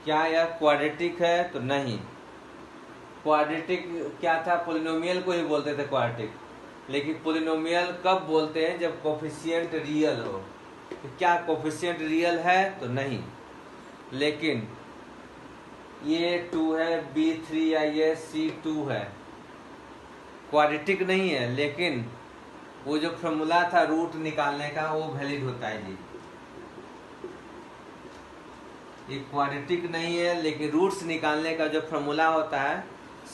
क्या यह क्वाड्रेटिक है? तो नहीं। क्वाड्रेटिक क्या था, पोलिनोमियल को ही बोलते थे क्वाड्रेटिक। लेकिन पोलिनोमियल कब बोलते हैं, जब कोफिशिएंट रियल हो। तो क्या कोफिशिएंट रियल है? तो नहीं। लेकिन ये 2 है, B3 या ये C2 है, क्वाड्रेटिक नहीं है, लेकिन वो जो फॉर्मूला था रूट निकालने का वो वैलिड होता है जी। ये क्वाड्रेटिक नहीं है, लेकिन रूट्स निकालने का जो फॉर्मूला होता है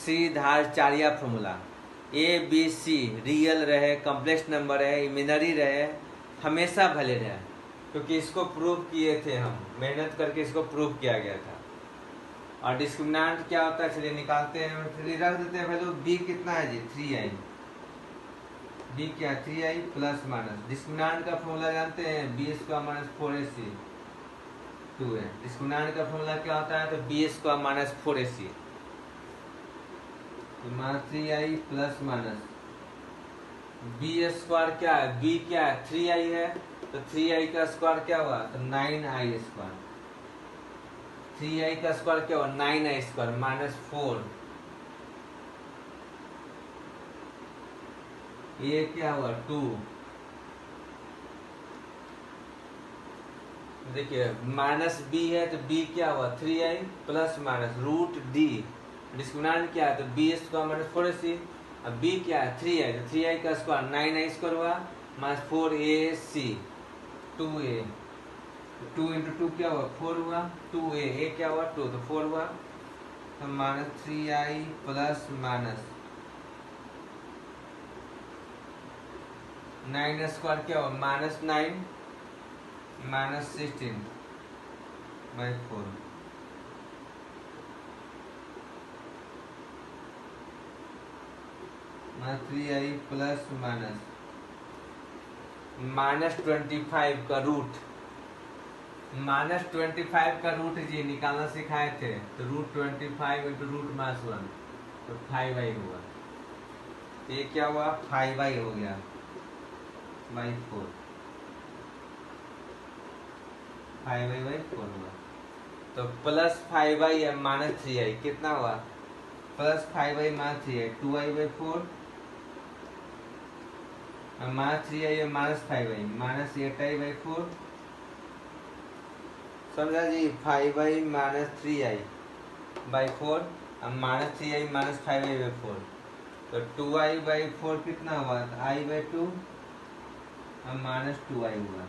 श्रीधाराचार्य फॉर्मूला, ABC रियल रहे, कॉम्प्लेक्स नंबर है, इमेजिनरी रहे, हमेशा वैलिड है। क्योंकि इसको प्रूव किए थे हम, मेहनत करके इसको प्रूव किया गया था। और डिस्क्रिमिनेंट क्या होता है, चलिए निकालते हैं। रख देते हैं वैल्यू। b कितना है जी, 3i। b क्या, 3i प्लस माइनस। डिस्क्रिमिनेंट का फॉर्मूला जानते हैं, b² माइनस 4ac 2 है। डिस्क्रिमिनेंट का फॉर्मूला क्या होता है, तो b² माइनस 4ac। तो minus 3i plus minus b² क्या है, b क्या है, 3i है। तो 3i का स्क्वायर क्या हुआ, तो 9i²। 3i का स्क्वायर क्या हुआ, 9i² माइनस 4। ये क्या हुआ, 2। देखिए माइनस b है, तो b क्या हुआ, 3i plus minus root d। Discriminant क्या है, तो b² माइनस 4ac। अब b क्या है, 3i, तो 3i का स्क्वायर 9i² हुआ माइनस 4ac 2a। 2 इंटू 2 क्या हुआ, 4 हुआ। 2a, a क्या हुआ, 2, तो 4 हुआ। तो माइनस 3i प्लस माइनस 9² क्या हुआ, minus 9 minus 16/4। Minus 3i plus minus 25 का रूट। माइनस 25 का रूट जी निकालना सिखाए थे। तो रूट 25 इंटू रूट माइनस 1, तो 5i हुआ। ये क्या हुआ, 5i हो गया बाई 4। 5i/4 हुआ। तो प्लस 5i है माइनस 3i कितना हुआ, plus 5i minus 3i 2i/4 -3i -5i -8i/4 समझा जी। 5i -3i/4 -3i -5i/4 तो 2i/4 कितना हुआ? i/2 -2i हुआ।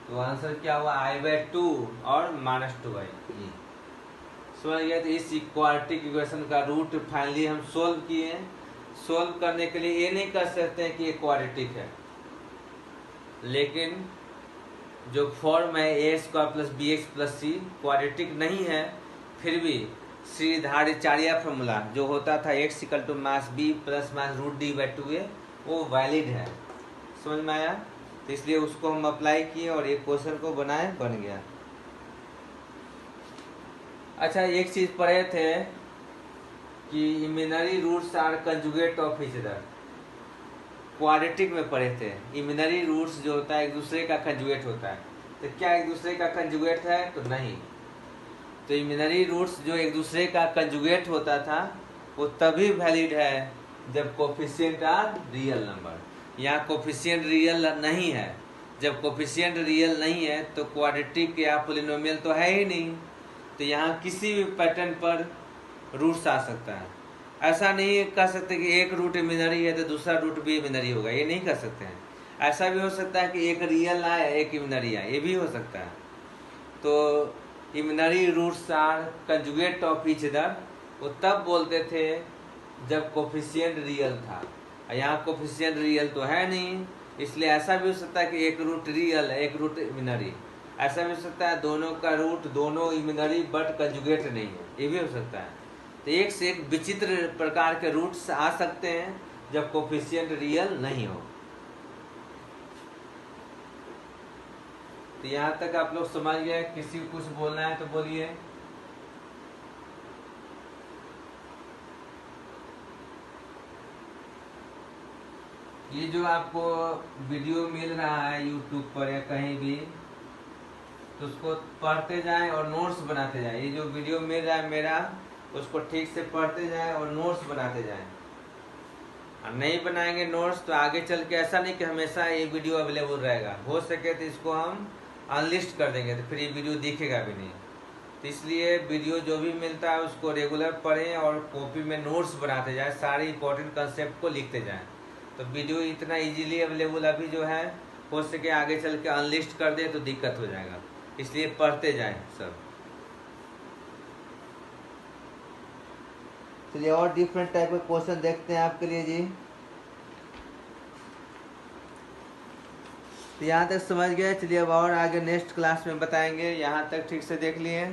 तो आंसर क्या हुआ? i/2 और -2i। समझ गया? तो इस इक्वालिटी इक्वेशन का रूट फाइनली हम सोल्व किए। सोल्व करने के लिए ये नहीं कर सकते हैं कि ये क्वाड्रेटिक है, लेकिन जो फॉर्म है a² + bx + c क्वाड्रेटिक नहीं है, फिर भी श्रीधाराचार्य फॉर्मूला जो होता था x = मास b + -√d/2a वो वैलिड है। समझ में आया? तो इसलिए उसको हम अप्लाई किए और एक क्वेश्चन को बनाए, बन गया। अच्छा, एक चीज पढ़े थे कि imaginary roots are conjugate of each other. Quadratic में पढ़े थे इमेजिनरी रूट्स जो होता है एक दूसरे का कंजुगेट होता है। तो क्या एक दूसरे का कंजुगेट है? तो नहीं। तो इमेजिनरी रूट्स जो एक दूसरे का कंजुगेट होता था वो तभी वैलिड है जब कोफिशिएंट आर रियल नंबर। यहाँ कोफिशिएंट रियल नहीं है। जब कोफिशिएंट रियल नहीं है तो क्वाड्रेटिक या पॉलिनोमियल तो है ही नहीं। तो यहाँ किसी भी पैटर्न पर रूट्स आ सकता है। ऐसा नहीं कह सकते कि एक रूट इमेजिनरी है तो दूसरा रूट भी इमेजिनरी होगा, ये नहीं कर सकते हैं। ऐसा भी हो सकता है कि एक रियल आए एक इमेजिनरी आए, ये भी हो सकता है। तो imaginary roots are conjugate of each other वो तब बोलते थे जब कोफिशिएंट रियल था। यहाँ कोफिशिएंट रियल तो है नहीं, इसलिए ऐसा भी हो सकता है कि एक रूट रियल है एक रूट इमेजिनरी। ऐसा भी हो सकता है दोनों का रूट दोनों इमेजिनरी बट कंजुगेट नहीं है, ये भी हो सकता है। तो एक से एक विचित्र प्रकार के रूट्स आ सकते हैं जब कोफिशिएंट रियल नहीं हो। तो यहाँ तक आप लोग समझ गए? किसी को कुछ बोलना है तो बोलिए। ये जो आपको वीडियो मिल रहा है यूट्यूब पर या कहीं भी, तो उसको पढ़ते जाएं और नोट्स बनाते जाएं। ये जो वीडियो मिल रहा है मेरा, उसको ठीक से पढ़ते जाएं और नोट्स बनाते जाएं। और नहीं बनाएंगे नोट्स तो आगे चल के ऐसा नहीं कि हमेशा ये वीडियो अवेलेबल रहेगा। हो सके तो इसको हम अनलिस्ट कर देंगे, तो फिर ये वीडियो दिखेगा भी नहीं। तो इसलिए वीडियो जो भी मिलता है उसको रेगुलर पढ़ें और कॉपी में नोट्स बनाते जाएं, सारे इंपॉर्टेंट कंसेप्ट को लिखते जाएं। तो वीडियो इतना इजीली अवेलेबल अभी जो है, हो सके आगे चल के अनलिस्ट कर दे तो दिक्कत हो जाएगा। इसलिए पढ़ते जाएं सब। चलिए और डिफरेंट टाइप के क्वेश्चन देखते हैं आपके लिए जी। तो यहाँ तक समझ गए। चलिए अब और आगे नेक्स्ट क्लास में बताएंगे। यहाँ तक ठीक से देख लिए।